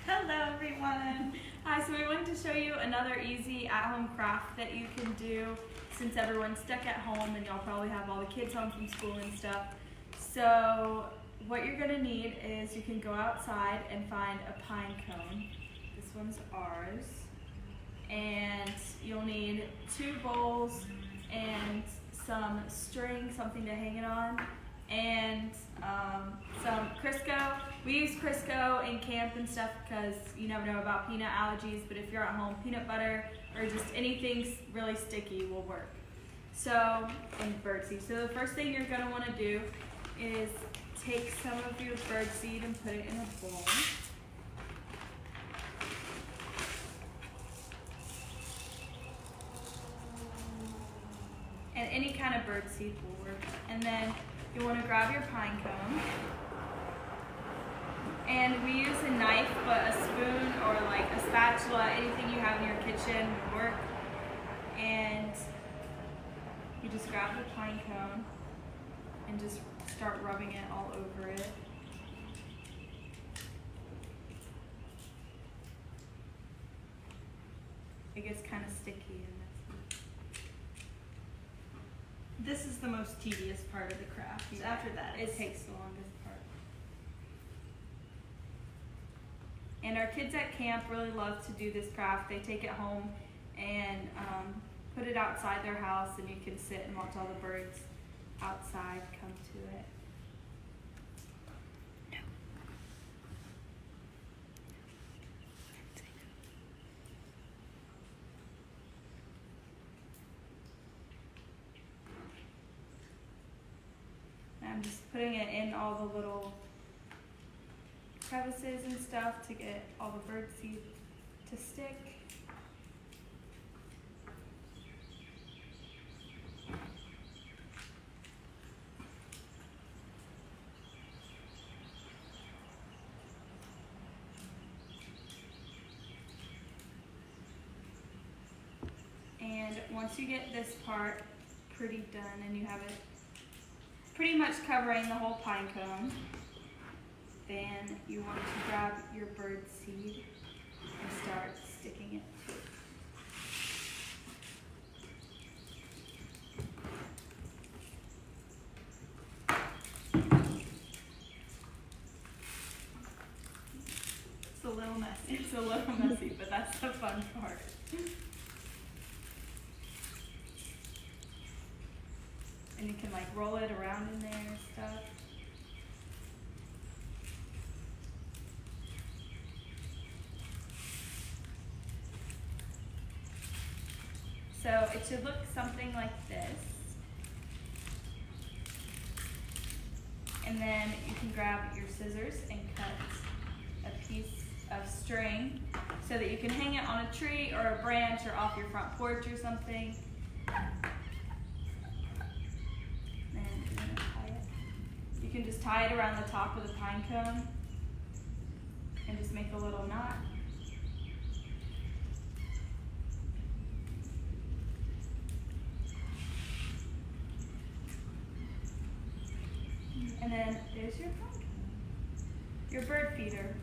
Hello everyone! Hi, so we wanted to show you another easy at-home craft that you can do since everyone's stuck at home and y'all probably have all the kids home from school and stuff. So what you're going to need is you can go outside and find a pine cone. This one's ours. And you'll need 2 bowls and some string, something to hang it on, and some Crisco. We use Crisco in camp and stuff because you never know about peanut allergies, but if you're at home, peanut butter or just anything really sticky will work. So, and birdseed. So the first thing you're going to want to do is take some of your birdseed and put it in a bowl. And any kind of birdseed will work. And then you want to grab your pine cone. And we use a knife, but a spoon or like a spatula, anything you have in your kitchen would work. And you just grab the pine cone and just start rubbing it all over it. It gets kind of sticky and messy. This is the most tedious part of the craft. Yeah. After that, It takes the longest part. And our kids at camp really love to do this craft. They take it home and put it outside their house, and you can sit and watch all the birds outside come to it. I'm just putting it in all the little crevices and stuff to get all the birdseed to stick. And once you get this part pretty done and you have it pretty much covering the whole pine cone, then you want to grab your bird seed and start sticking it to it. it's a little messy. It's a little messy, but that's the fun part. And you can like roll it around in there and stuff. So it should look something like this. And then you can grab your scissors and cut a piece of string so that you can hang it on a tree or a branch or off your front porch or something. You can just tie it around the top of the pine cone and just make a little knot. And then there's your pine cone, your bird feeder.